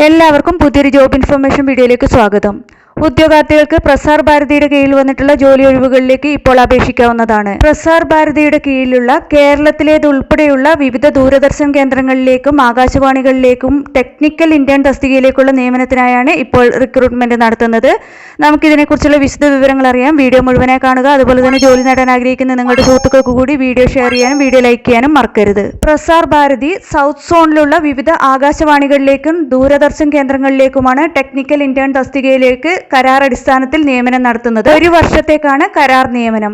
എല്ലാവർക്കും പുതിയൊരു job information വീഡിയോയിലേക്ക് സ്വാഗതം. ഉദ്യോഗാർത്ഥികൾക്ക് പ്രസാർ ഭാരതിയുടെ കീഴിൽ വന്നിട്ടുള്ള ജോലി ഒഴിവുകളിലേക്ക് ഇപ്പോൾ അപേക്ഷിക്കാവുന്നതാണ്. പ്രസാർ ഭാരതിയുടെ കീഴിലുള്ള കേരളത്തിലേതുൾപ്പെടെയുള്ള വിവിധ ദൂരദർശൻ കേന്ദ്രങ്ങളിലേക്കും ആകാശവാണികളിലേക്കും ടെക്നിക്കൽ ഇന്റേൺ തസ്തികയിലേക്കുള്ള നിയമനത്തിനായാണ് ഇപ്പോൾ റിക്രൂട്ട്മെന്റ് നടത്തുന്നത്. നമുക്കിതിനെക്കുറിച്ചുള്ള വിശദ വിവരങ്ങൾ അറിയാം. വീഡിയോ മുഴുവനായി കാണുക. അതുപോലെ തന്നെ ജോലി നേടാൻ ആഗ്രഹിക്കുന്ന നിങ്ങളുടെ സുഹൃത്തുക്കൾക്ക് കൂടി വീഡിയോ ഷെയർ ചെയ്യാനും വീഡിയോ ലൈക്ക് ചെയ്യാനും മറക്കരുത്. പ്രസാർ ഭാരതി സൗത്ത് സോണിലുള്ള വിവിധ ആകാശവാണികളിലേക്കും ദൂരദർശൻ കേന്ദ്രങ്ങളിലേക്കുമാണ് ടെക്നിക്കൽ ഇന്റേൺ തസ്തികയിലേക്ക് കരാർ അടിസ്ഥാനത്തിൽ നിയമനം നടത്തുന്നത്. 1 വർഷത്തേക്കാണ് കരാർ നിയമനം.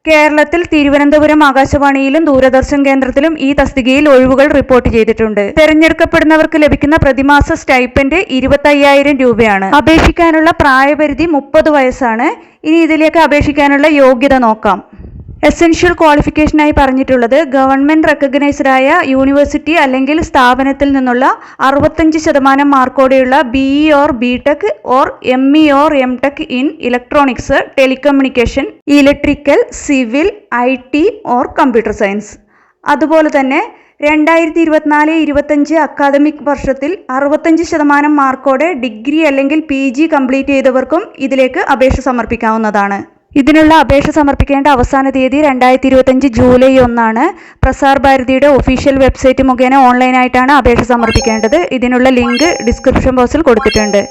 കേരളത്തിൽ തിരുവനന്തപുരം ആകാശവാണിയിലും ദൂരദർശൻ കേന്ദ്രത്തിലും ഈ തസ്തികയിൽ ഒഴിവുകൾ റിപ്പോർട്ട് ചെയ്തിട്ടുണ്ട്. തെരഞ്ഞെടുക്കപ്പെടുന്നവർക്ക് ലഭിക്കുന്ന പ്രതിമാസ സ്റ്റൈപ്പൻഡ് 25,000 രൂപയാണ്. അപേക്ഷിക്കാനുള്ള പ്രായപരിധി 30 വയസ്സാണ്. ഇനി ഇതിലേക്ക് അപേക്ഷിക്കാനുള്ള യോഗ്യത നോക്കാം. എസെൻഷ്യൽ ക്വാളിഫിക്കേഷനായി പറഞ്ഞിട്ടുള്ളത് ഗവൺമെന്റ് റെക്കഗ്നൈസ്ഡ് ആയ യൂണിവേഴ്സിറ്റി അല്ലെങ്കിൽ സ്ഥാപനത്തിൽ നിന്നുള്ള 65% മാർക്കോടെയുള്ള BE or BTech or ME or MTech in electronics, telecommunication, electrical, civil, IT or computer science. അതുപോലെ തന്നെ 2024-25 അക്കാദമിക് വർഷത്തിൽ 65% മാർക്കോടെ ഡിഗ്രി അല്ലെങ്കിൽ PG കംപ്ലീറ്റ് ചെയ്തവർക്കും ഇതിലേക്ക് അപേക്ഷ സമർപ്പിക്കാവുന്നതാണ്. ഇതിനുള്ള അപേക്ഷ സമർപ്പിക്കേണ്ട അവസാന തീയതി 2025 ജൂലൈ 1 പ്രസാർ ഭാരതിയുടെ ഒഫീഷ്യൽ വെബ്സൈറ്റ് മുഖേന ഓൺലൈനായിട്ടാണ് അപേക്ഷ സമർപ്പിക്കേണ്ടത്. ഇതിനുള്ള ലിങ്ക് ഡിസ്ക്രിപ്ഷൻ ബോക്സിൽ കൊടുത്തിട്ടുണ്ട്.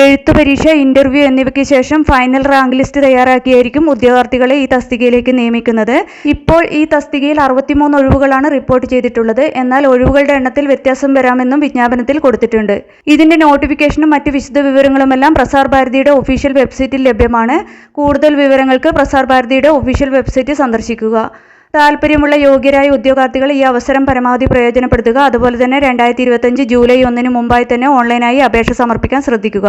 എഴുത്തു പരീക്ഷ, ഇന്റർവ്യൂ എന്നിവയ്ക്ക് ശേഷം ഫൈനൽ റാങ്ക് ലിസ്റ്റ് തയ്യാറാക്കിയായിരിക്കും ഉദ്യോഗാർത്ഥികളെ ഈ തസ്തികയിലേക്ക് നിയമിക്കുന്നത്. ഇപ്പോൾ ഈ തസ്തികയിൽ 63 ഒഴിവുകളാണ് റിപ്പോർട്ട് ചെയ്തിട്ടുള്ളത്. എന്നാൽ ഒഴിവുകളുടെ എണ്ണത്തിൽ വ്യത്യാസം വരാമെന്നും വിജ്ഞാപനത്തിൽ കൊടുത്തിട്ടുണ്ട്. ഇതിന്റെ നോട്ടിഫിക്കേഷനും മറ്റ് വിശദ വിവരങ്ങളുമെല്ലാം പ്രസാർ ഭാരതിയുടെ ഒഫീഷ്യൽ വെബ്സൈറ്റിൽ ലഭ്യമാണ്. കൂടുതൽ വിവരങ്ങൾക്ക് പ്രസാർ ഭാരതിയുടെ ഒഫീഷ്യൽ വെബ്സൈറ്റ് സന്ദർശിക്കുക. താല്പര്യമുള്ള യോഗ്യരായ ഉദ്യോഗാർത്ഥികൾ ഈ അവസരം പരമാവധി പ്രയോജനപ്പെടുത്തുക. അതുപോലെ തന്നെ 2025 ജൂലൈ 1 മുമ്പായി തന്നെ ഓൺലൈനായി അപേക്ഷ സമർപ്പിക്കാൻ ശ്രദ്ധിക്കുക.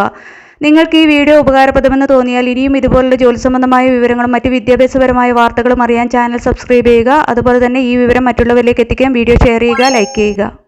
നിങ്ങൾക്ക് ഈ വീഡിയോ ഉപകാരപ്രദമെന്ന് തോന്നിയാൽ ഇനിയും ഇതുപോലുള്ള ജോലി സംബന്ധമായ വിവരങ്ങളും മറ്റ് വിദ്യാഭ്യാസപരമായ വാർത്തകളും അറിയാൻ ചാനൽ സബ്സ്ക്രൈബ് ചെയ്യുക. അതുപോലെ തന്നെ ഈ വിവരം മറ്റുള്ളവരിലേക്ക് എത്തിക്കാൻ വീഡിയോ ഷെയർ ചെയ്യുക, ലൈക്ക് ചെയ്യുക.